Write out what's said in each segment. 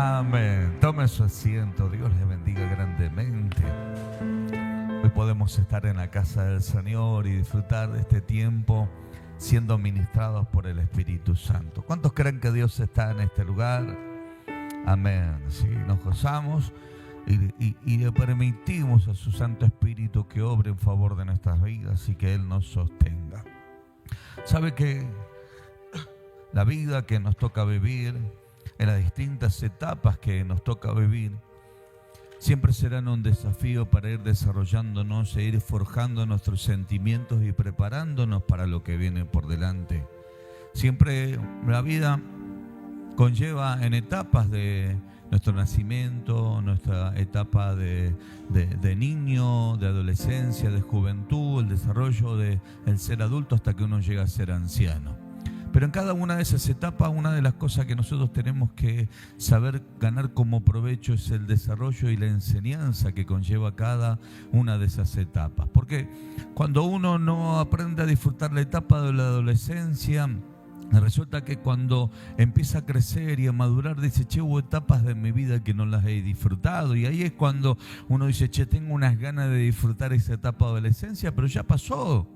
Amén. Tome su asiento. Dios le bendiga grandemente. Hoy podemos estar en la casa del Señor y disfrutar de este tiempo siendo ministrados por el Espíritu Santo. ¿Cuántos creen que Dios está en este lugar? Amén. Sí, nos gozamos y le permitimos a su Santo Espíritu que obre en favor de nuestras vidas y que Él nos sostenga. ¿Sabe que la vida que nos toca vivir, en las distintas etapas que nos toca vivir, siempre serán un desafío para ir desarrollándonos e ir forjando nuestros sentimientos y preparándonos para lo que viene por delante? Siempre la vida conlleva en etapas de nuestro nacimiento, nuestra etapa de niño, de adolescencia, de juventud, el desarrollo del ser adulto hasta que uno llega a ser anciano. Pero en cada una de esas etapas, una de las cosas que nosotros tenemos que saber ganar como provecho es el desarrollo y la enseñanza que conlleva cada una de esas etapas. Porque cuando uno no aprende a disfrutar la etapa de la adolescencia, resulta que cuando empieza a crecer y a madurar, dice, che, hubo etapas de mi vida que no las he disfrutado. Y ahí es cuando uno dice, che, tengo unas ganas de disfrutar esa etapa de adolescencia, pero ya pasó.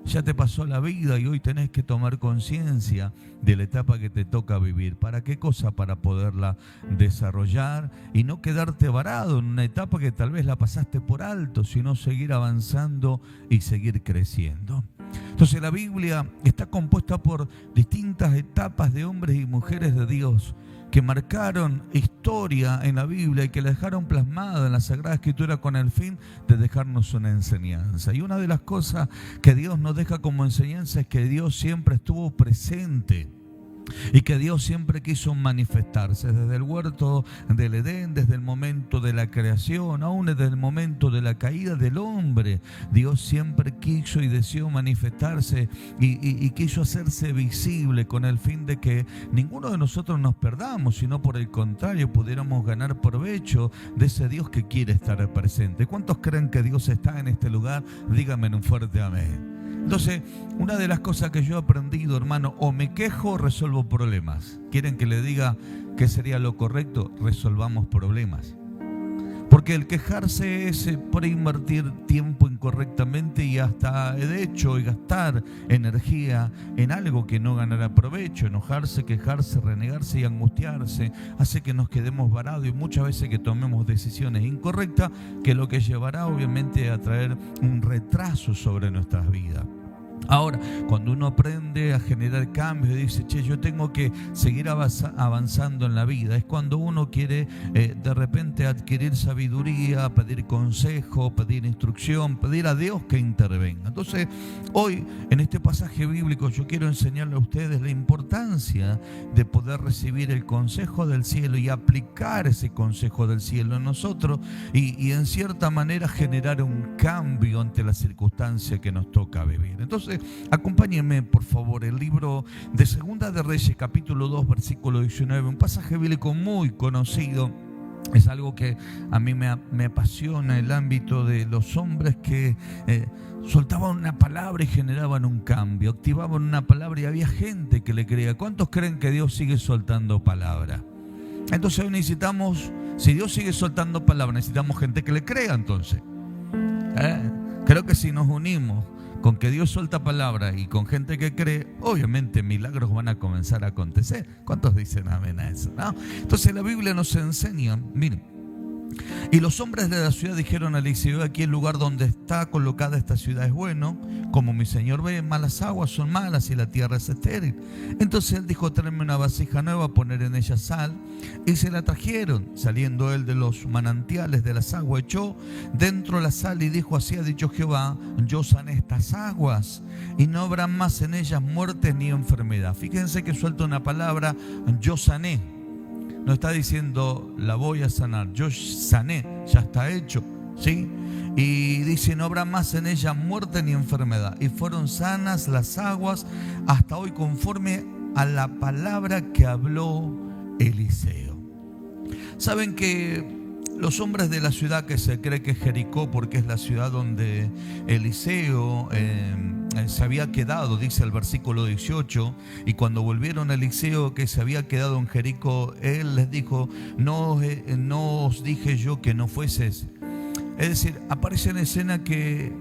Ya te pasó la vida y hoy tenés que tomar conciencia de la etapa que te toca vivir. ¿Para qué cosa? Para poderla desarrollar y no quedarte varado en una etapa que tal vez la pasaste por alto, sino seguir avanzando y seguir creciendo. Entonces la Biblia está compuesta por distintas etapas de hombres y mujeres de Dios que marcaron historia en la Biblia y que la dejaron plasmada en la Sagrada Escritura con el fin de dejarnos una enseñanza. Y una de las cosas que Dios nos deja como enseñanza es que Dios siempre estuvo presente y que Dios siempre quiso manifestarse desde el huerto del Edén, desde el momento de la creación, aún desde el momento de la caída del hombre. Dios siempre quiso y deseó manifestarse y quiso hacerse visible con el fin de que ninguno de nosotros nos perdamos, sino por el contrario pudiéramos ganar provecho de ese Dios que quiere estar presente. ¿Cuántos creen que Dios está en este lugar? Díganme en un fuerte amén. Entonces, una de las cosas que yo he aprendido, hermano, o me quejo o resuelvo problemas. ¿Quieren que le diga qué sería lo correcto? Resolvamos problemas. Porque el quejarse es por invertir tiempo incorrectamente y hasta, de hecho, gastar energía en algo que no ganará provecho. Enojarse, quejarse, renegarse y angustiarse hace que nos quedemos varados y muchas veces que tomemos decisiones incorrectas, que lo que llevará obviamente a traer un retraso sobre nuestras vidas. Ahora, cuando uno aprende a generar cambios y dice, che, yo tengo que seguir avanzando en la vida, es cuando uno quiere de repente adquirir sabiduría, pedir consejo, pedir instrucción, pedir a Dios que intervenga. Entonces, hoy en este pasaje bíblico yo quiero enseñarle a ustedes la importancia de poder recibir el consejo del cielo y aplicar ese consejo del cielo en nosotros y en cierta manera generar un cambio ante la circunstancia que nos toca vivir. Entonces, acompáñenme por favor el libro de Segunda de Reyes, capítulo 2, versículo 19, un pasaje bíblico muy conocido. Es algo que a mí me apasiona, el ámbito de los hombres que soltaban una palabra y generaban un cambio, activaban una palabra y había gente que le creía. ¿Cuántos creen que Dios sigue soltando palabra? Entonces hoy necesitamos, si Dios sigue soltando palabra, necesitamos gente que le crea entonces. Creo que si nos unimos con que Dios suelta palabra y con gente que cree, obviamente milagros van a comenzar a acontecer. ¿Cuántos dicen amén a eso? ¿No? Entonces la Biblia nos enseña, miren, y los hombres de la ciudad dijeron a Eliseo, aquí el lugar donde está colocada esta ciudad es bueno, como mi señor ve, malas aguas son malas y la tierra es estéril. Entonces él dijo, tráeme una vasija nueva, poner en ella sal, y se la trajeron. Saliendo él de los manantiales de las aguas, echó dentro la sal y dijo, así ha dicho Jehová, yo sané estas aguas y no habrá más en ellas muertes ni enfermedad. Fíjense que suelta una palabra, yo sané. No está diciendo la voy a sanar, yo sané, ya está hecho, ¿sí? Y dice, no habrá más en ella muerte ni enfermedad. Y fueron sanas las aguas hasta hoy conforme a la palabra que habló Eliseo. Saben que los hombres de la ciudad, que se cree que es Jericó porque es la ciudad donde Eliseo se había quedado, dice el versículo 18, y cuando volvieron a Eliseo que se había quedado en Jericó, él les dijo: no os dije yo que no fueses. Es decir, aparece en escena que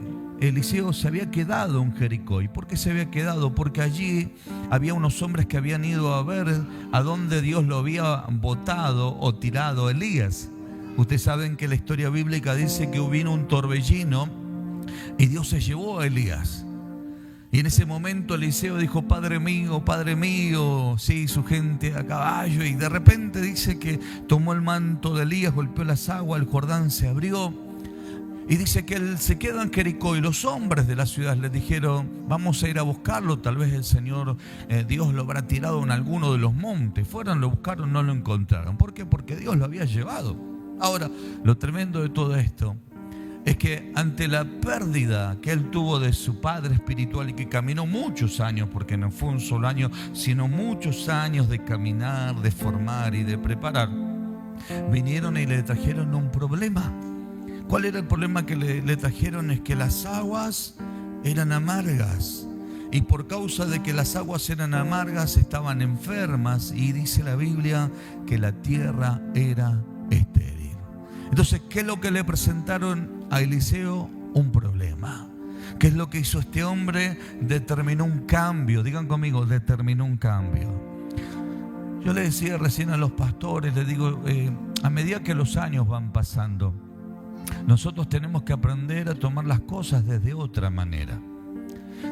Eliseo se había quedado en Jericó. ¿Y por qué se había quedado? Porque allí había unos hombres que habían ido a ver a dónde Dios lo había botado o tirado a Elías. Ustedes saben que la historia bíblica dice que vino un torbellino y Dios se llevó a Elías. Y en ese momento Eliseo dijo: Padre mío, sí, su gente a caballo. Y de repente dice que tomó el manto de Elías, golpeó las aguas, el Jordán se abrió. Y dice que él se quedó en Jericó y los hombres de la ciudad le dijeron: vamos a ir a buscarlo, tal vez el Señor Dios lo habrá tirado en alguno de los montes. Fueron, lo buscaron, no lo encontraron. ¿Por qué? Porque Dios lo había llevado. Ahora, lo tremendo de todo esto es que ante la pérdida que él tuvo de su padre espiritual, y que caminó muchos años, porque no fue un solo año, sino muchos años de caminar, de formar y de preparar, vinieron y le trajeron un problema. ¿Cuál era el problema que le trajeron? Es que las aguas eran amargas. Y por causa de que las aguas eran amargas, estaban enfermas. Y dice la Biblia que la tierra era estéril. Entonces, ¿qué es lo que le presentaron a Eliseo? Un problema. ¿Qué es lo que hizo este hombre? Determinó un cambio. Digan conmigo: determinó un cambio. Yo le decía recién a los pastores, les digo, a medida que los años van pasando, nosotros tenemos que aprender a tomar las cosas desde otra manera.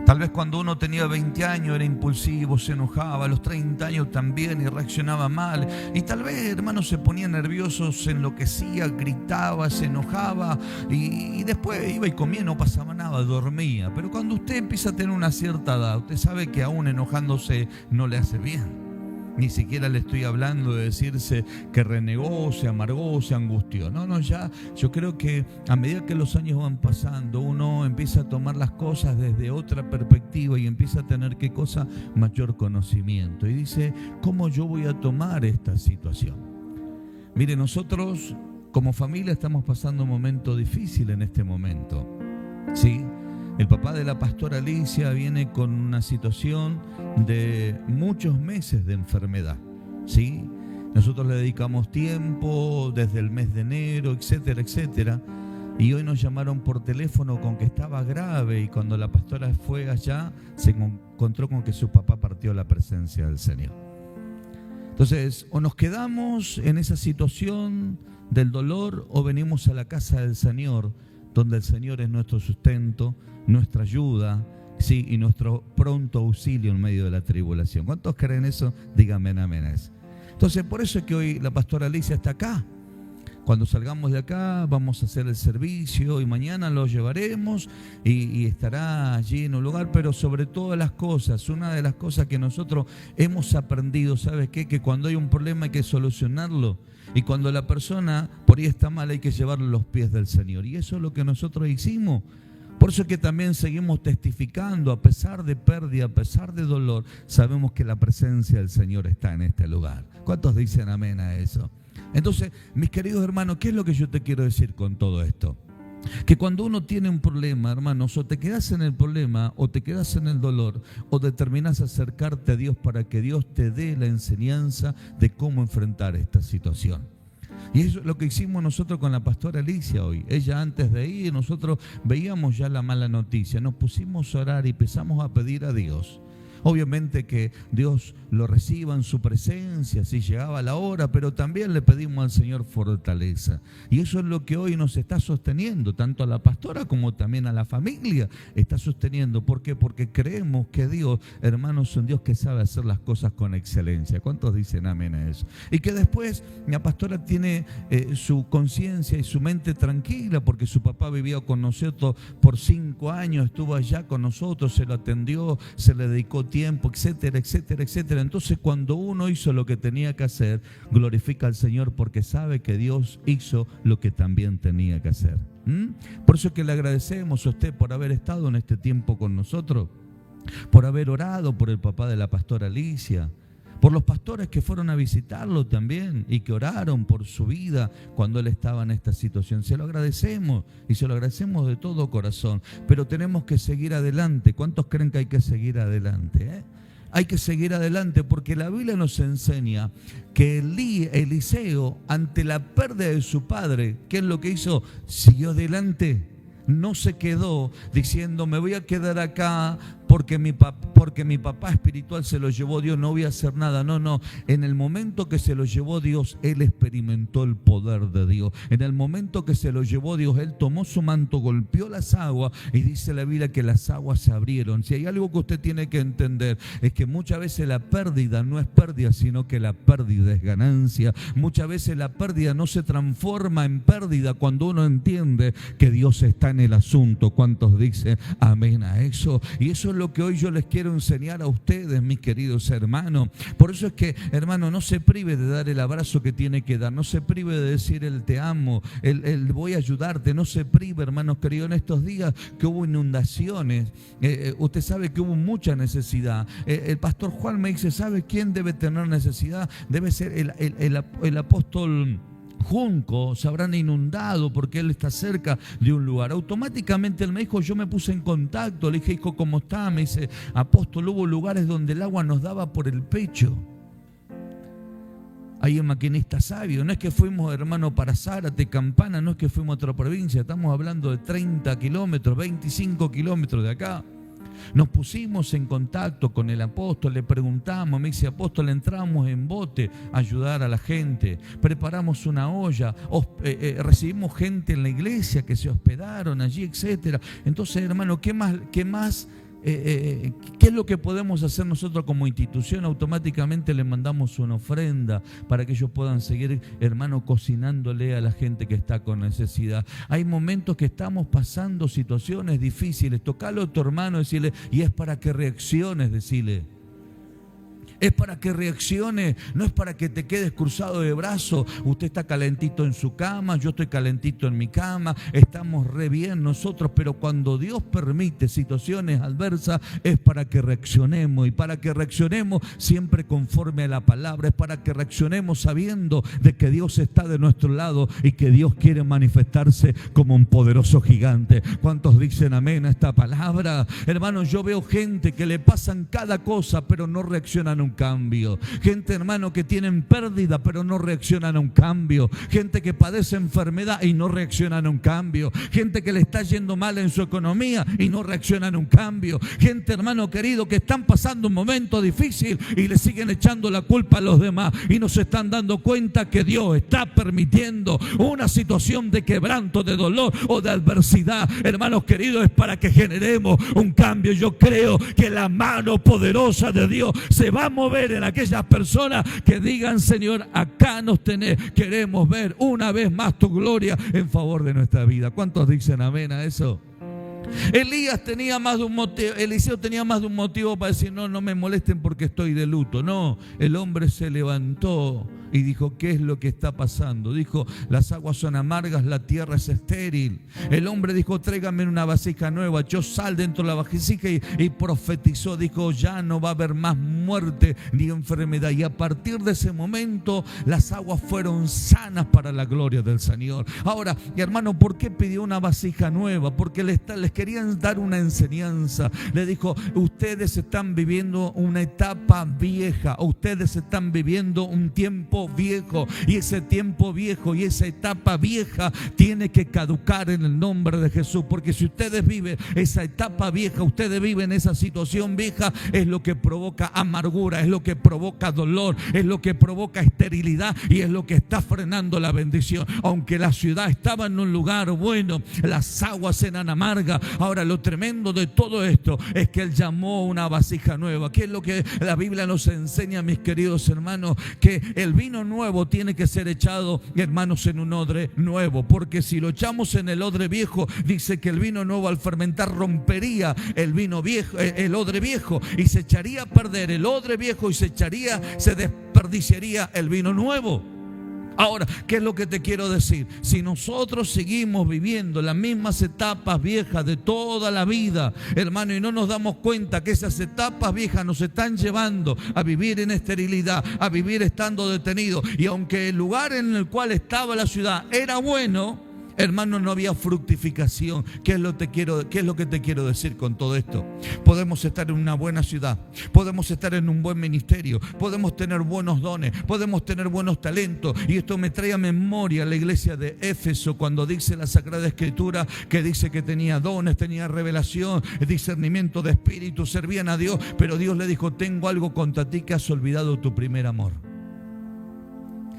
Tal vez cuando uno tenía 20 años era impulsivo, se enojaba, a los 30 años también, y reaccionaba mal. Y tal vez, hermano, se ponía nervioso, se enloquecía, gritaba, se enojaba y después iba y comía, no pasaba nada, dormía. Pero cuando usted empieza a tener una cierta edad, usted sabe que aún enojándose no le hace bien. Ni siquiera le estoy hablando de decirse que renegó, se amargó, se angustió. No, ya yo creo que a medida que los años van pasando, uno empieza a tomar las cosas desde otra perspectiva y empieza a tener, ¿qué cosa? Mayor conocimiento. Y dice: ¿cómo yo voy a tomar esta situación? Mire, nosotros como familia estamos pasando un momento difícil en este momento, ¿sí? El papá de la pastora Alicia viene con una situación de muchos meses de enfermedad, ¿sí? Nosotros le dedicamos tiempo desde el mes de enero, etcétera, etcétera. Y hoy nos llamaron por teléfono con que estaba grave, y cuando la pastora fue allá se encontró con que su papá partió a la presencia del Señor. Entonces, o nos quedamos en esa situación del dolor o venimos a la casa del Señor, donde el Señor es nuestro sustento, nuestra ayuda, sí, y nuestro pronto auxilio en medio de la tribulación. ¿Cuántos creen eso? Díganme amén a eso. Entonces, por eso es que hoy la pastora Alicia está acá. Cuando salgamos de acá vamos a hacer el servicio y mañana lo llevaremos y estará allí en un lugar. Pero sobre todas las cosas, una de las cosas que nosotros hemos aprendido, ¿sabes qué? Que cuando hay un problema hay que solucionarlo. Y cuando la persona por ahí está mal hay que llevarlo a los pies del Señor. Y eso es lo que nosotros hicimos. Por eso es que también seguimos testificando, a pesar de pérdida, a pesar de dolor, sabemos que la presencia del Señor está en este lugar. ¿Cuántos dicen amén a eso? Entonces, mis queridos hermanos, ¿qué es lo que yo te quiero decir con todo esto? Que cuando uno tiene un problema, hermanos, o te quedas en el problema, o te quedas en el dolor, o determinas acercarte a Dios para que Dios te dé la enseñanza de cómo enfrentar esta situación. Y eso es lo que hicimos nosotros con la pastora Alicia hoy. Ella, antes de ir, nosotros veíamos ya la mala noticia, nos pusimos a orar y empezamos a pedir a Dios. Obviamente que Dios lo reciba en su presencia si llegaba la hora, pero también le pedimos al Señor fortaleza. Y eso es lo que hoy nos está sosteniendo, tanto a la pastora como también a la familia está sosteniendo. ¿Por qué? Porque creemos que Dios, hermanos, es un Dios que sabe hacer las cosas con excelencia. ¿Cuántos dicen amén a eso? Y que después la pastora tiene su conciencia y su mente tranquila, porque su papá vivía con nosotros por 5 años, estuvo allá con nosotros, se lo atendió, se le dedicó tiempo, etcétera, etcétera, etcétera. Entonces, cuando uno hizo lo que tenía que hacer, glorifica al Señor porque sabe que Dios hizo lo que también tenía que hacer. Por eso es que le agradecemos a usted por haber estado en este tiempo con nosotros, por haber orado por el papá de la pastora Alicia, por los pastores que fueron a visitarlo también y que oraron por su vida cuando él estaba en esta situación. Se lo agradecemos y se lo agradecemos de todo corazón, pero tenemos que seguir adelante. ¿Cuántos creen que hay que seguir adelante? Hay que seguir adelante porque la Biblia nos enseña que Eliseo, ante la pérdida de su padre, ¿qué es lo que hizo? Siguió adelante. No se quedó diciendo, me voy a quedar acá porque mi papá espiritual se lo llevó Dios, no voy a hacer nada. No. En el momento que se lo llevó Dios, él experimentó el poder de Dios. En el momento que se lo llevó Dios, él tomó su manto, golpeó las aguas y dice la Biblia que las aguas se abrieron. Si hay algo que usted tiene que entender, es que muchas veces la pérdida no es pérdida, sino que la pérdida es ganancia. Muchas veces la pérdida no se transforma en pérdida cuando uno entiende que Dios está en el asunto. ¿Cuántos dicen amén a eso? Y eso es lo que hoy yo les quiero enseñar a ustedes, mis queridos hermanos. Por eso es que, hermano, no se prive de dar el abrazo que tiene que dar, no se prive de decir el te amo, el voy a ayudarte, no se prive, hermanos queridos, en estos días que hubo inundaciones, usted sabe que hubo mucha necesidad. El pastor Juan me dice, ¿sabe quién debe tener necesidad? Debe ser el apóstol Junco. Se habrán inundado porque él está cerca de un lugar. Automáticamente él me dijo, yo me puse en contacto, le dije, hijo, ¿cómo está? Me dice, apóstol, hubo lugares donde el agua nos daba por el pecho. Ahí en Maquinista Sabio, no es que fuimos, hermano, para Zárate, Campana, no es que fuimos a otra provincia, estamos hablando de 30 kilómetros, 25 kilómetros de acá. Nos pusimos en contacto con el apóstol, le preguntamos, me dice, apóstol, entramos en bote a ayudar a la gente, preparamos una olla, recibimos gente en la iglesia que se hospedaron allí, etcétera. Entonces, hermano, ¿qué más? ¿Qué es lo que podemos hacer nosotros como institución? Automáticamente le mandamos una ofrenda para que ellos puedan seguir, hermano, cocinándole a la gente que está con necesidad. Hay momentos que estamos pasando situaciones difíciles. Tocalo a tu hermano, decirle, y es para que reacciones, decirle. Es para que reaccione, no es para que te quedes cruzado de brazos. Usted está calentito en su cama, yo estoy calentito en mi cama, estamos re bien nosotros, pero cuando Dios permite situaciones adversas es para que reaccionemos, y para que reaccionemos siempre conforme a la palabra, es para que reaccionemos sabiendo de que Dios está de nuestro lado y que Dios quiere manifestarse como un poderoso gigante. ¿Cuántos dicen amén a esta palabra? Hermanos, yo veo gente que le pasan cada cosa, pero no reaccionan a un cambio. Gente, hermano, que tienen pérdida pero no reaccionan a un cambio. Gente que padece enfermedad y no reaccionan a un cambio. Gente que le está yendo mal en su economía y no reaccionan a un cambio. Gente, hermano querido, que están pasando un momento difícil y le siguen echando la culpa a los demás y no se están dando cuenta que Dios está permitiendo una situación de quebranto, de dolor o de adversidad. Hermanos queridos, es para que generemos un cambio. Yo creo que la mano poderosa de Dios se va a mover en aquellas personas que digan, Señor, acá nos tenés, queremos ver una vez más tu gloria en favor de nuestra vida. ¿Cuántos dicen amén a eso? Eliseo tenía más de un motivo para decir, no me molesten porque estoy de luto. No, el hombre se levantó y dijo, ¿qué es lo que está pasando? Dijo, las aguas son amargas, la tierra es estéril. El hombre dijo, tráigame una vasija nueva. Echó sal dentro de la vasija y profetizó. Dijo, ya no va a haber más muerte ni enfermedad. Y a partir de ese momento las aguas fueron sanas para la gloria del Señor. Ahora, hermano, ¿por qué pidió una vasija nueva? Porque les querían dar una enseñanza. Le dijo, ustedes están viviendo una etapa vieja, ustedes están viviendo un tiempo viejo, y ese tiempo viejo y esa etapa vieja tiene que caducar en el nombre de Jesús, porque si ustedes viven esa etapa vieja, ustedes viven esa situación vieja, es lo que provoca amargura, es lo que provoca dolor, es lo que provoca esterilidad y es lo que está frenando la bendición. Aunque la ciudad estaba en un lugar bueno, las aguas eran amargas. Ahora, lo tremendo de todo esto es que Él llamó una vasija nueva. ¿Qué es lo que la Biblia nos enseña, mis queridos hermanos? Que el vino nuevo tiene que ser echado, hermanos, en un odre nuevo, porque si lo echamos en el odre viejo, dice que el vino nuevo al fermentar rompería el vino viejo, el odre viejo, y se echaría a perder el odre viejo y se desperdiciaría el vino nuevo. Ahora, ¿qué es lo que te quiero decir? Si nosotros seguimos viviendo las mismas etapas viejas de toda la vida, hermano, y no nos damos cuenta que esas etapas viejas nos están llevando a vivir en esterilidad, a vivir estando detenidos, y aunque el lugar en el cual estaba la ciudad era bueno, hermano, no había fructificación. ¿Qué es lo que te quiero decir con todo esto? Podemos estar en una buena ciudad, podemos estar en un buen ministerio, podemos tener buenos dones, podemos tener buenos talentos. Y esto me trae a memoria la iglesia de Éfeso, cuando dice la Sagrada Escritura que dice que tenía dones, tenía revelación, discernimiento de espíritu, servían a Dios, pero Dios le dijo: tengo algo contra ti, que has olvidado tu primer amor.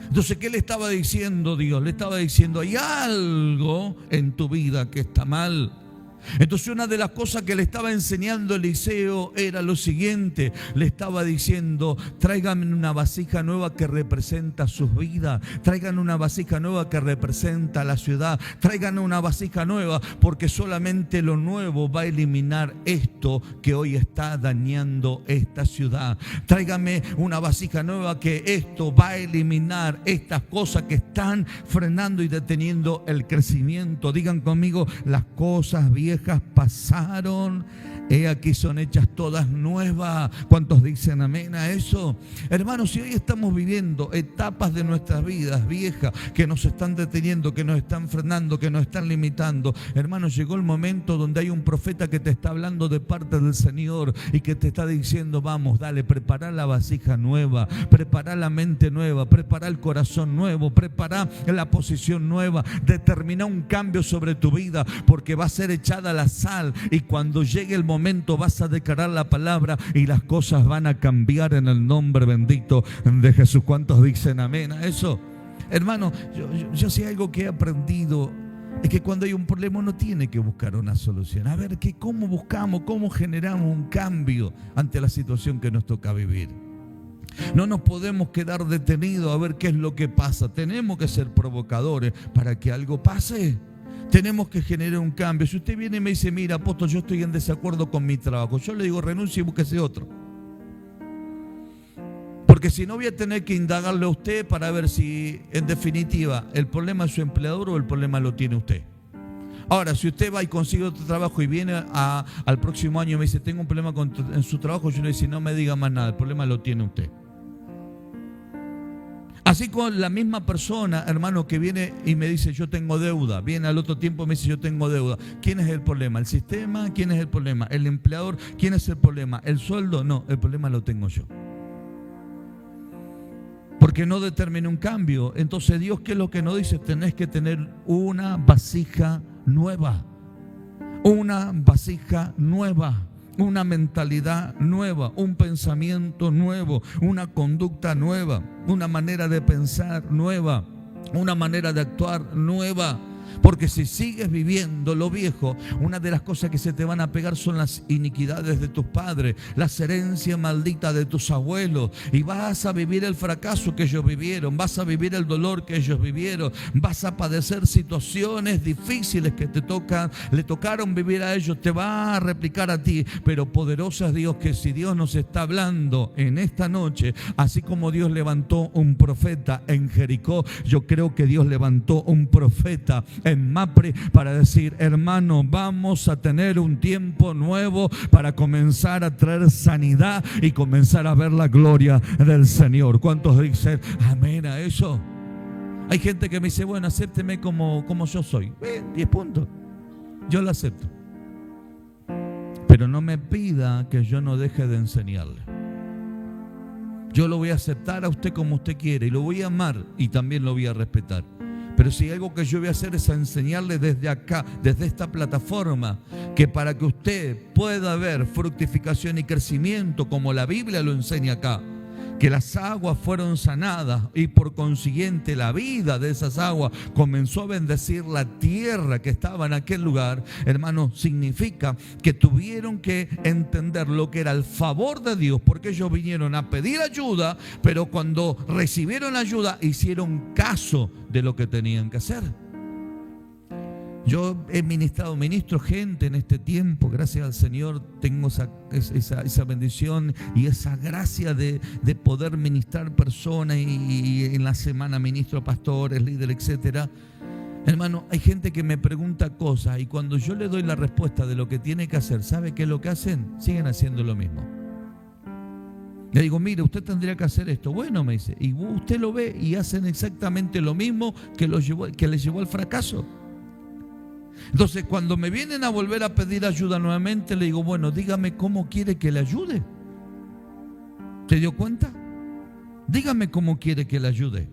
Entonces, ¿qué le estaba diciendo Dios? Le estaba diciendo: hay algo en tu vida que está mal. Entonces, una de las cosas que le estaba enseñando Eliseo era lo siguiente. Le estaba diciendo: tráiganme una vasija nueva que representa sus vidas, traigan una vasija nueva que representa la ciudad, traigan una vasija nueva, porque solamente lo nuevo va a eliminar esto que hoy está dañando esta ciudad. Tráigame una vasija nueva, que esto va a eliminar estas cosas que están frenando y deteniendo el crecimiento. Digan conmigo: las cosas viejas pasaron, he aquí son hechas todas nuevas. ¿Cuántos dicen amén a eso? Hermanos, si hoy estamos viviendo etapas de nuestras vidas viejas que nos están deteniendo, que nos están frenando, que nos están limitando, hermanos, llegó el momento donde hay un profeta que te está hablando de parte del Señor y que te está diciendo: vamos, dale, prepara la vasija nueva, prepara la mente nueva, prepara el corazón nuevo, prepara la posición nueva, determina un cambio sobre tu vida, porque va a ser echada la sal, y cuando llegue el momento vas a declarar la palabra y las cosas van a cambiar en el nombre bendito de Jesús. ¿Cuántos dicen amén a eso? Hermano, yo sé algo que he aprendido, es que cuando hay un problema uno tiene que buscar una solución. A ver, ¿cómo buscamos, cómo generamos un cambio ante la situación que nos toca vivir? No nos podemos quedar detenidos a ver qué es lo que pasa. Tenemos que ser provocadores para que algo pase. Tenemos que generar un cambio. Si usted viene y me dice: mira, apóstol, yo estoy en desacuerdo con mi trabajo, yo le digo: renuncie y búsquese otro. Porque si no, voy a tener que indagarle a usted para ver si, en definitiva, el problema es su empleador o el problema lo tiene usted. Ahora, si usted va y consigue otro trabajo y viene al próximo año y me dice: tengo un problema en su trabajo, yo le digo: no me diga más nada, el problema lo tiene usted. Así con la misma persona, hermano, que viene y me dice: yo tengo deuda, viene al otro tiempo y me dice: yo tengo deuda. ¿Quién es el problema? ¿El sistema? ¿Quién es el problema? ¿El empleador? ¿Quién es el problema? ¿El sueldo? No, el problema lo tengo yo. Porque no determiné un cambio. Entonces, Dios, ¿qué es lo que nos dice? Tenés que tener una vasija nueva. Una vasija nueva. Una mentalidad nueva, un pensamiento nuevo, una conducta nueva, una manera de pensar nueva, una manera de actuar nueva. Porque si sigues viviendo lo viejo, una de las cosas que se te van a pegar son las iniquidades de tus padres, las herencias malditas de tus abuelos, y vas a vivir el fracaso que ellos vivieron, vas a vivir el dolor que ellos vivieron, vas a padecer situaciones difíciles que le tocaron vivir a ellos, te va a replicar a ti. Pero poderoso es Dios, que si Dios nos está hablando en esta noche, así como Dios levantó un profeta en Jericó, yo creo que Dios levantó un profeta en Mapre para decir: hermano, vamos a tener un tiempo nuevo para comenzar a traer sanidad y comenzar a ver la gloria del Señor. ¿Cuántos dicen amén a eso? Hay gente que me dice: bueno, acépteme como yo soy. 10 puntos. Yo lo acepto. Pero no me pida que yo no deje de enseñarle. Yo lo voy a aceptar a usted como usted quiere, y lo voy a amar y también lo voy a respetar. Pero si algo que yo voy a hacer es enseñarle desde acá, desde esta plataforma, que para que usted pueda ver fructificación y crecimiento como la Biblia lo enseña acá, que las aguas fueron sanadas y por consiguiente la vida de esas aguas comenzó a bendecir la tierra que estaba en aquel lugar, hermano, significa que tuvieron que entender lo que era el favor de Dios, porque ellos vinieron a pedir ayuda, pero cuando recibieron ayuda hicieron caso de lo que tenían que hacer. Yo he ministro gente en este tiempo, gracias al Señor tengo esa bendición y esa gracia de poder ministrar personas y en la semana ministro a pastores, líderes, etcétera. Hermano, hay gente que me pregunta cosas y cuando yo le doy la respuesta de lo que tiene que hacer, ¿sabe qué es lo que hacen? Siguen haciendo lo mismo. Le digo, mire, usted tendría que hacer esto. Bueno, me dice, y usted lo ve y hacen exactamente lo mismo que les llevó al fracaso. Entonces, cuando me vienen a volver a pedir ayuda nuevamente, le digo, bueno, dígame cómo quiere que le ayude. ¿Se dio cuenta? Dígame cómo quiere que le ayude.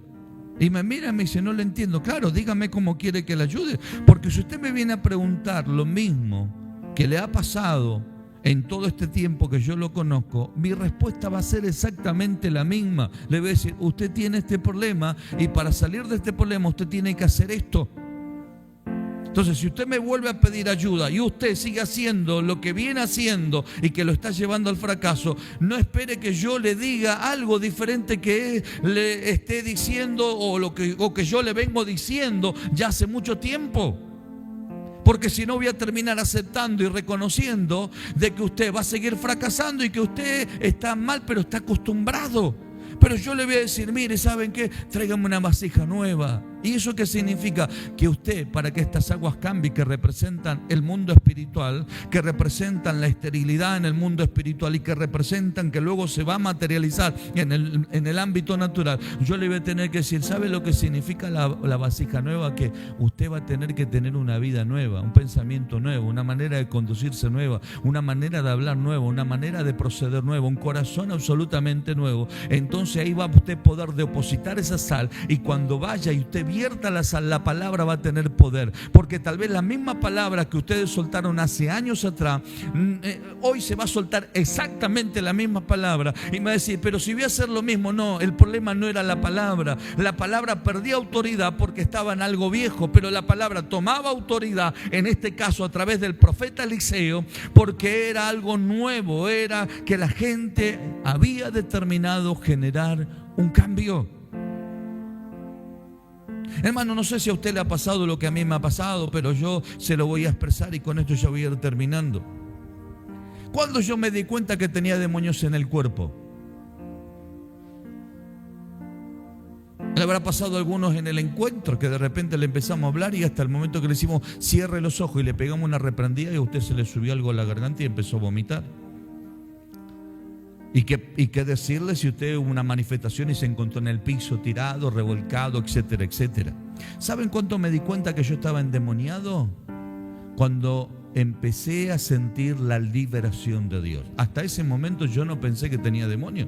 Y me mira y me dice, no le entiendo. Claro, dígame cómo quiere que le ayude. Porque si usted me viene a preguntar lo mismo que le ha pasado en todo este tiempo que yo lo conozco, mi respuesta va a ser exactamente la misma. Le voy a decir, usted tiene este problema y para salir de este problema usted tiene que hacer esto. Entonces, si usted me vuelve a pedir ayuda y usted sigue haciendo lo que viene haciendo y que lo está llevando al fracaso, no espere que yo le diga algo diferente que le esté diciendo o que yo le vengo diciendo ya hace mucho tiempo. Porque si no voy a terminar aceptando y reconociendo de que usted va a seguir fracasando y que usted está mal, pero está acostumbrado. Pero yo le voy a decir, mire, ¿saben qué? Tráigame una vasija nueva. ¿Y eso qué significa? Que usted, para que estas aguas cambien, que representan el mundo espiritual, que representan la esterilidad en el mundo espiritual y que representan que luego se va a materializar en el ámbito natural, yo le voy a tener que decir, ¿sabe lo que significa la vasija nueva? Que usted va a tener que tener una vida nueva, un pensamiento nuevo, una manera de conducirse nueva, una manera de hablar nueva, una manera de proceder nueva, un corazón absolutamente nuevo. Entonces ahí va usted a poder depositar esa sal y cuando vaya y usted vierta la sal, la palabra va a tener poder, porque tal vez la misma palabra que ustedes soltaron hace años atrás, hoy se va a soltar exactamente la misma palabra y me va a decir, pero si voy a hacer lo mismo. No, el problema no era la palabra perdía autoridad porque estaba en algo viejo, pero la palabra tomaba autoridad, en este caso a través del profeta Eliseo, porque era algo nuevo, era que la gente había determinado generar un cambio. Hermano, no sé si a usted le ha pasado lo que a mí me ha pasado, pero yo se lo voy a expresar y con esto ya voy a ir terminando. ¿Cuándo yo me di cuenta que tenía demonios en el cuerpo? Le habrá pasado a algunos en el encuentro que de repente le empezamos a hablar y hasta el momento que le decimos cierre los ojos y le pegamos una reprendida y a usted se le subió algo a la garganta y empezó a vomitar. ¿Y qué decirle si usted hubo una manifestación y se encontró en el piso tirado, revolcado, etcétera, etcétera? ¿Saben cuánto me di cuenta que yo estaba endemoniado? Cuando empecé a sentir la liberación de Dios. Hasta ese momento yo no pensé que tenía demonio.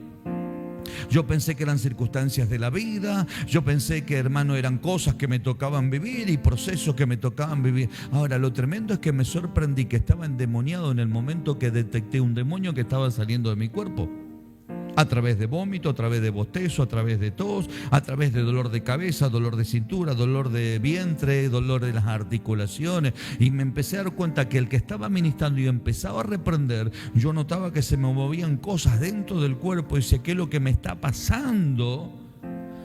Yo pensé que eran circunstancias de la vida, yo pensé que, hermano, eran cosas que me tocaban vivir y procesos que me tocaban vivir. Ahora, lo tremendo es que me sorprendí que estaba endemoniado en el momento que detecté un demonio que estaba saliendo de mi cuerpo. A través de vómito, a través de bostezo, a través de tos, a través de dolor de cabeza, dolor de cintura, dolor de vientre, dolor de las articulaciones. Y me empecé a dar cuenta que el que estaba ministrando y empezaba a reprender, yo notaba que se me movían cosas dentro del cuerpo y sé qué es lo que me está pasando.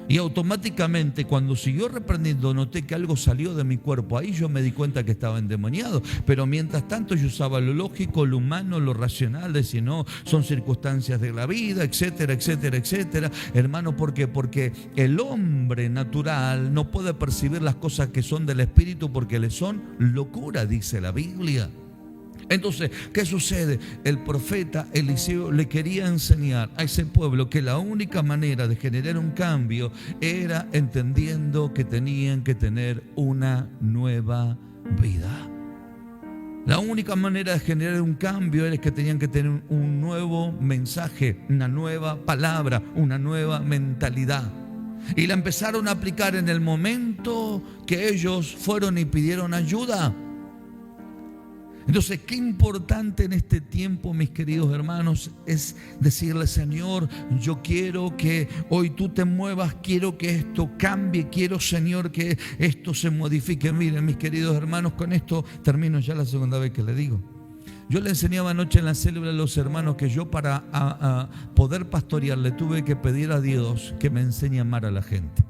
Y automáticamente cuando siguió reprendiendo noté que algo salió de mi cuerpo. Ahí yo me di cuenta que estaba endemoniado. Pero mientras tanto yo usaba lo lógico, lo humano, lo racional. Decir no, son circunstancias de la vida, etcétera, etcétera, etcétera. Hermano, ¿por qué? Porque el hombre natural no puede percibir las cosas que son del Espíritu porque le son locura, dice la Biblia. Entonces, ¿qué sucede? El profeta Eliseo le quería enseñar a ese pueblo que la única manera de generar un cambio era entendiendo que tenían que tener una nueva vida. La única manera de generar un cambio era que tenían que tener un nuevo mensaje, una nueva palabra, una nueva mentalidad. Y la empezaron a aplicar en el momento que ellos fueron y pidieron ayuda. Entonces, qué importante en este tiempo, mis queridos hermanos, es decirle, Señor, yo quiero que hoy tú te muevas, quiero que esto cambie, quiero, Señor, que esto se modifique. Miren, mis queridos hermanos, con esto termino ya la segunda vez que le digo. Yo le enseñaba anoche en la célula a los hermanos que yo para poder pastorear le tuve que pedir a Dios que me enseñe a amar a la gente.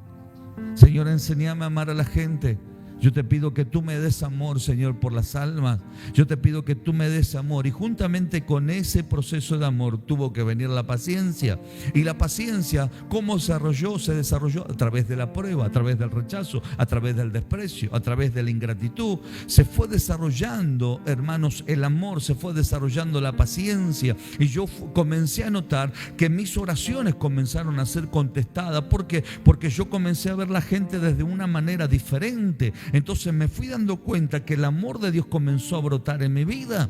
Señor, enséñame a amar a la gente. Yo te pido que tú me des amor, Señor, por las almas. Yo te pido que tú me des amor. Y juntamente con ese proceso de amor tuvo que venir la paciencia. Y la paciencia, ¿cómo se desarrolló? Se desarrolló a través de la prueba, a través del rechazo, a través del desprecio, a través de la ingratitud. Se fue desarrollando, hermanos, el amor, se fue desarrollando la paciencia. Y yo comencé a notar que mis oraciones comenzaron a ser contestadas. ¿Por qué? Porque yo comencé a ver la gente desde una manera diferente. Entonces me fui dando cuenta que el amor de Dios comenzó a brotar en mi vida.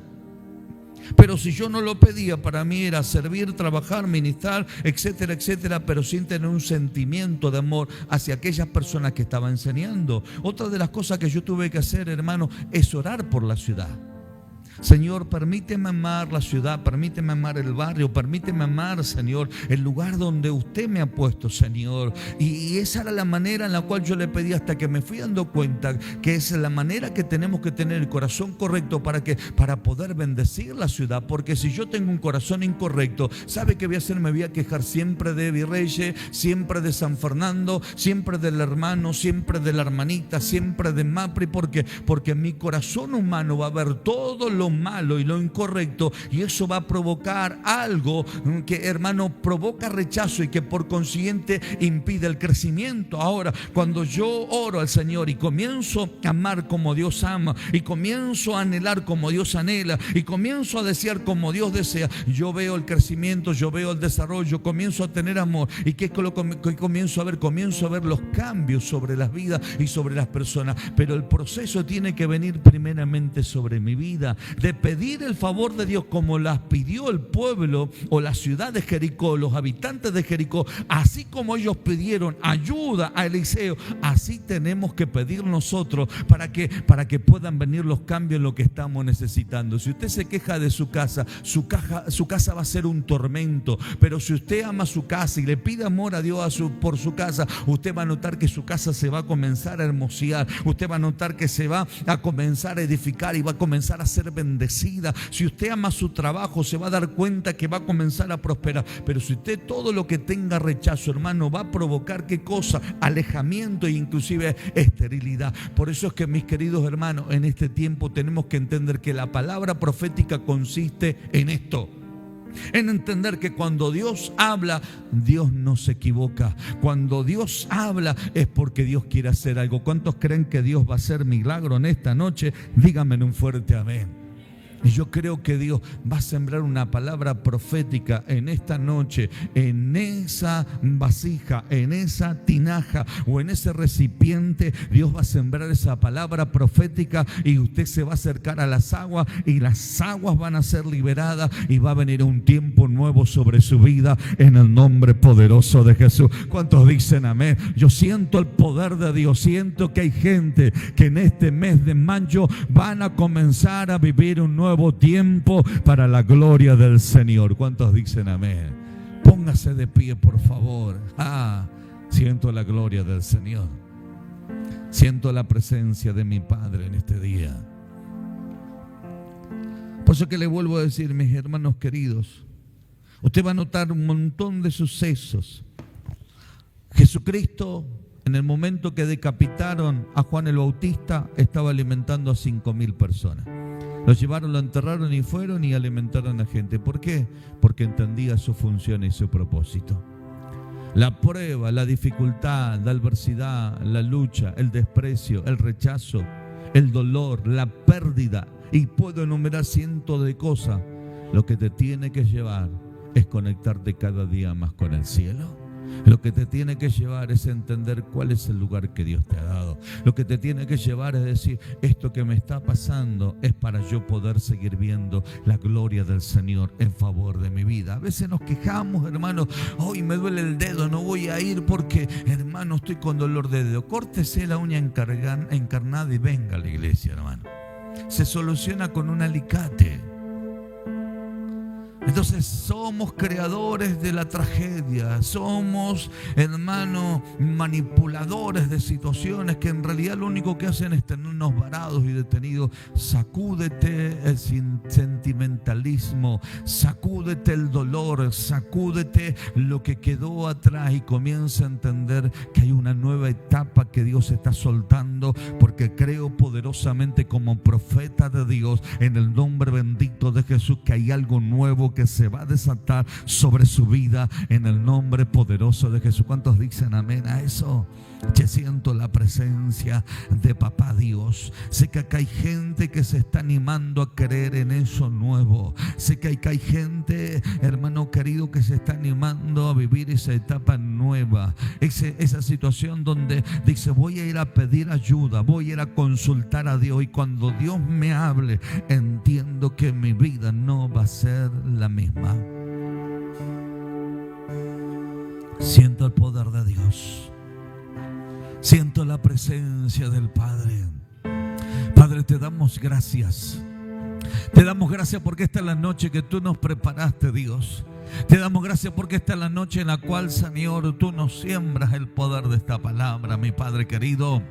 Pero si yo no lo pedía, para mí era servir, trabajar, ministrar, etcétera, etcétera, pero sin tener un sentimiento de amor hacia aquellas personas que estaba enseñando. Otra de las cosas que yo tuve que hacer, hermano, es orar por la ciudad. Señor, permíteme amar la ciudad, permíteme amar el barrio, permíteme amar, Señor, el lugar donde usted me ha puesto, Señor. Y esa era la manera en la cual yo le pedí, hasta que me fui dando cuenta que es la manera que tenemos que tener el corazón correcto para poder bendecir la ciudad. Porque si yo tengo un corazón incorrecto, ¿sabe qué voy a hacer? Me voy a quejar siempre de Virreyes, siempre de San Fernando, siempre del hermano, siempre de la hermanita, siempre de Mapri. ¿Por qué? Porque mi corazón humano va a ver todo lo malo y lo incorrecto, y eso va a provocar algo que, hermano, provoca rechazo y que por consiguiente impide el crecimiento. Ahora, cuando yo oro al Señor y comienzo a amar como Dios ama, y comienzo a anhelar como Dios anhela, y comienzo a desear como Dios desea, yo veo el crecimiento, yo veo el desarrollo, comienzo a tener amor. ¿Y qué es lo que comienzo a ver? Comienzo a ver los cambios sobre las vidas y sobre las personas. Pero el proceso tiene que venir primeramente sobre mi vida, de pedir el favor de Dios como las pidió el pueblo o la ciudad de Jericó, los habitantes de Jericó. Así como ellos pidieron ayuda a Eliseo, así tenemos que pedir nosotros para que puedan venir los cambios en lo que estamos necesitando. Si usted se queja de su casa, su casa va a ser un tormento. Pero si usted ama su casa y le pide amor a Dios por su casa, usted va a notar que su casa se va a comenzar a hermosear. Usted va a notar que se va a comenzar a edificar y va a comenzar a ser bendecida. Si usted ama su trabajo, se va a dar cuenta que va a comenzar a prosperar. Pero si usted todo lo que tenga rechazo, hermano, va a provocar ¿qué cosa? Alejamiento e inclusive esterilidad. Por eso es que, mis queridos hermanos, en este tiempo tenemos que entender que la palabra profética consiste en esto: en entender que cuando Dios habla, Dios no se equivoca. Cuando Dios habla es porque Dios quiere hacer algo. ¿Cuántos creen que Dios va a hacer milagro en esta noche? Díganme en un fuerte amén. Y yo creo que Dios va a sembrar una palabra profética en esta noche, en esa vasija, en esa tinaja o en ese recipiente. Dios va a sembrar esa palabra profética y usted se va a acercar a las aguas, y las aguas van a ser liberadas, y va a venir un tiempo nuevo sobre su vida en el nombre poderoso de Jesús. ¿Cuántos dicen amén? Yo siento el poder de Dios. Siento que hay gente que en este mes de mayo van a comenzar a vivir un nuevo tiempo para la gloria del Señor. ¿Cuántos dicen amén? Póngase de pie, por favor. Siento la gloria del Señor. Siento la presencia de mi Padre en este día. Por eso que le vuelvo a decir, mis hermanos queridos, usted va a notar un montón de sucesos. Jesucristo, en el momento que decapitaron a Juan el Bautista, estaba alimentando a 5.000 personas. Los llevaron, lo enterraron y fueron y alimentaron a gente. ¿Por qué? Porque entendía su función y su propósito. La prueba, la dificultad, la adversidad, la lucha, el desprecio, el rechazo, el dolor, la pérdida, y puedo enumerar cientos de cosas. Lo que te tiene que llevar es conectarte cada día más con el cielo. Lo que te tiene que llevar es entender cuál es el lugar que Dios te ha dado. Lo que te tiene que llevar es decir, esto que me está pasando es para yo poder seguir viendo la gloria del Señor en favor de mi vida. A veces nos quejamos, hermano, hoy me duele el dedo, no voy a ir porque, hermano, estoy con dolor de dedo. Córtese la uña encarnada y venga a la iglesia, hermano. Se soluciona con un alicate. Entonces somos creadores de la tragedia, somos, hermano, manipuladores de situaciones que en realidad lo único que hacen es tenernos varados y detenidos. Sacúdete el sentimentalismo, sacúdete el dolor, sacúdete lo que quedó atrás y comienza a entender que hay una nueva etapa que Dios está soltando, porque creo poderosamente como profeta de Dios, en el nombre bendito de Jesús, que hay algo nuevo que se va a desatar sobre su vida en el nombre poderoso de Jesús. ¿Cuántos dicen amén a eso? Yo siento la presencia de Papá Dios. Sé que acá hay gente que se está animando a creer en eso nuevo. Sé que acá hay gente, hermano querido, que se está animando a vivir esa etapa nueva. Esa situación donde dice: voy a ir a pedir ayuda, voy a ir a consultar a Dios, y cuando Dios me hable, entiendo que mi vida no va a ser la misma. Siento el poder de Dios. Siento la presencia del Padre. Padre, te damos gracias. Te damos gracias porque esta es la noche que tú nos preparaste, Dios. Te damos gracias porque esta es la noche en la cual, Señor, tú nos siembras el poder de esta palabra, mi Padre querido.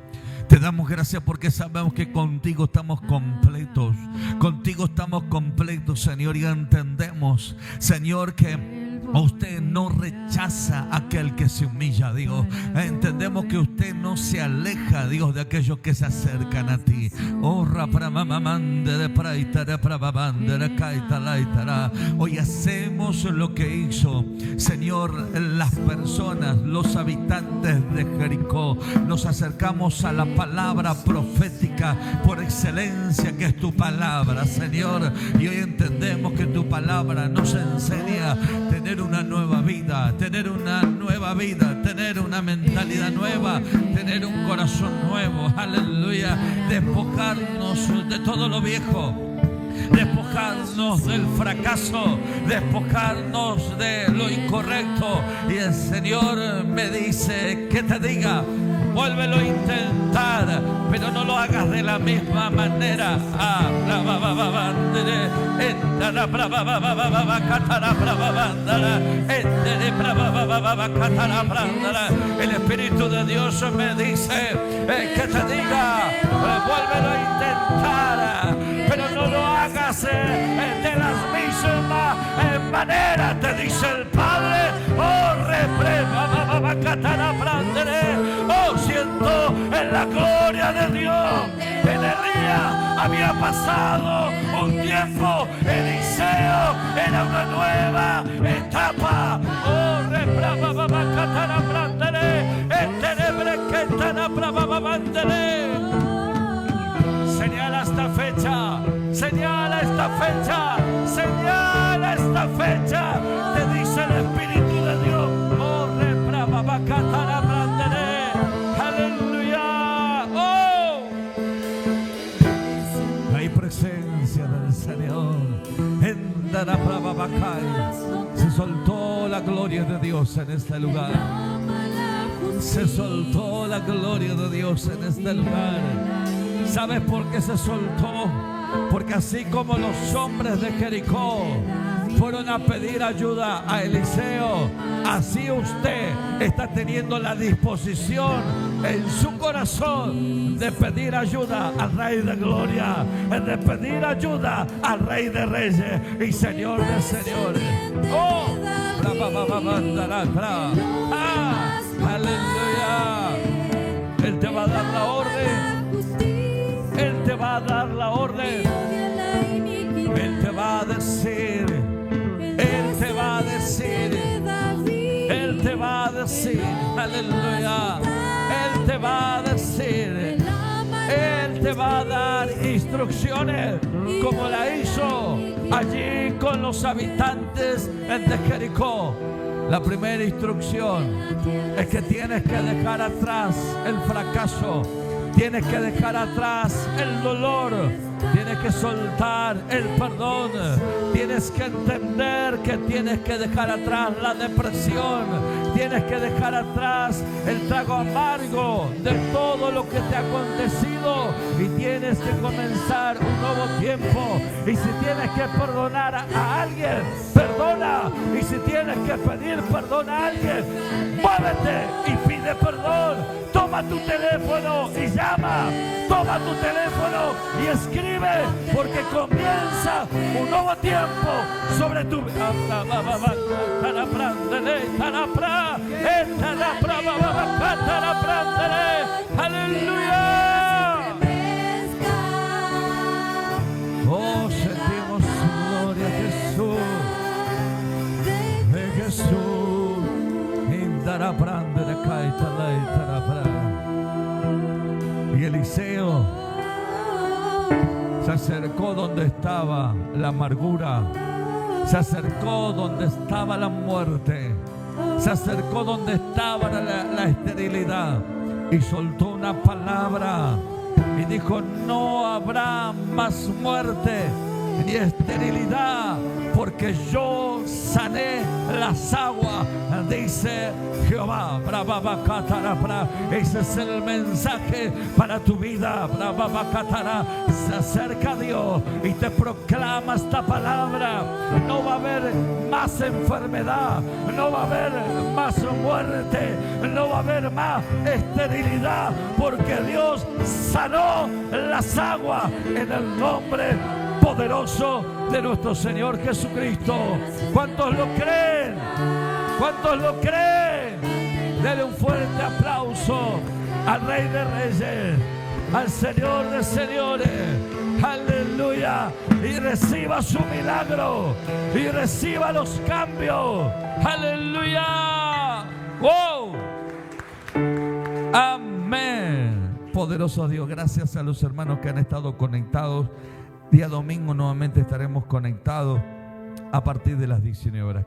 Te damos gracias porque sabemos que contigo estamos completos. Contigo estamos completos, Señor, y entendemos, Señor, que usted no rechaza a aquel que se humilla, Dios. Entendemos que usted no se aleja, Dios, de aquellos que se acercan a ti. Hoy hacemos lo que hizo, Señor, las personas, los habitantes de Jericó. Nos acercamos a la palabra profética por excelencia, que es tu palabra, Señor. Y hoy entendemos que tu palabra nos enseña a tener una nueva vida, tener una nueva vida, tener una mentalidad nueva, tener un corazón nuevo. Aleluya. Despojarnos de todo lo viejo, despojarnos del fracaso, despojarnos de lo incorrecto. Y el Señor me dice que te diga: vuélvelo a intentar, pero no lo hagas de la misma manera. El Espíritu de Dios me dice que te diga: vuélvelo a intentar, pero no lo hagas de las mismas maneras, te dice el Padre. Siento en la gloria de Dios. En Elías había pasado un tiempo, Eliseo era una nueva etapa. Señala esta fecha, señala esta fecha, señala esta fecha, te dice el Espíritu de Dios. Aleluya. Oh, hay presencia del Señor. Se soltó la gloria de Dios en este lugar. Se soltó la gloria de Dios en este lugar. ¿Sabes por qué se soltó? Porque así como los hombres de Jericó fueron a pedir ayuda a Eliseo, así usted está teniendo la disposición en su corazón de pedir ayuda al Rey de Gloria, de pedir ayuda al Rey de Reyes y Señor de Señores. ¡Oh! ¡Aleluya! Él te va a dar la orden. Él te va a dar la orden. Él te va a decir. Él te va a decir. Él te va a decir. Aleluya. Él te va a decir. Él te va a dar instrucciones como la hizo allí con los habitantes de Jericó. La primera instrucción es que tienes que dejar atrás el fracaso. Tienes que dejar atrás el dolor. Tienes que soltar el perdón. Tienes que entender que tienes que dejar atrás la depresión. Tienes que dejar atrás el trago amargo de todo lo que te ha acontecido. y tienes que comenzar un nuevo tiempo. Y si tienes que perdonar a alguien, perdona. Y si tienes que pedir perdón a alguien, muévete y pide perdón. Toma tu teléfono y llama. Toma tu teléfono y escribe, porque comienza un nuevo tiempo sobre tu vida. Aleluya. Oh, sentimos su gloria, Jesús. Jesús. Y Eliseo se acercó donde estaba la amargura, se acercó donde estaba la muerte, se acercó donde estaba la esterilidad y soltó una palabra y dijo: no habrá más muerte ni esterilidad, porque yo sané las aguas, dice Jehová. Ese es el mensaje para tu vida. Se acerca a Dios y te proclama esta palabra: no va a haber más enfermedad, no va a haber más muerte, no va a haber más esterilidad, porque Dios sanó las aguas en el nombre poderoso de nuestro Señor Jesucristo. ¿Cuántos lo creen? ¿Cuántos lo creen? Dele un fuerte aplauso al Rey de Reyes, al Señor de Señores. Aleluya. Y reciba su milagro y reciba los cambios. Aleluya. ¡Wow! Amén. Poderoso Dios, gracias a los hermanos que han estado conectados. Día domingo nuevamente estaremos conectados a partir de las 19 horas.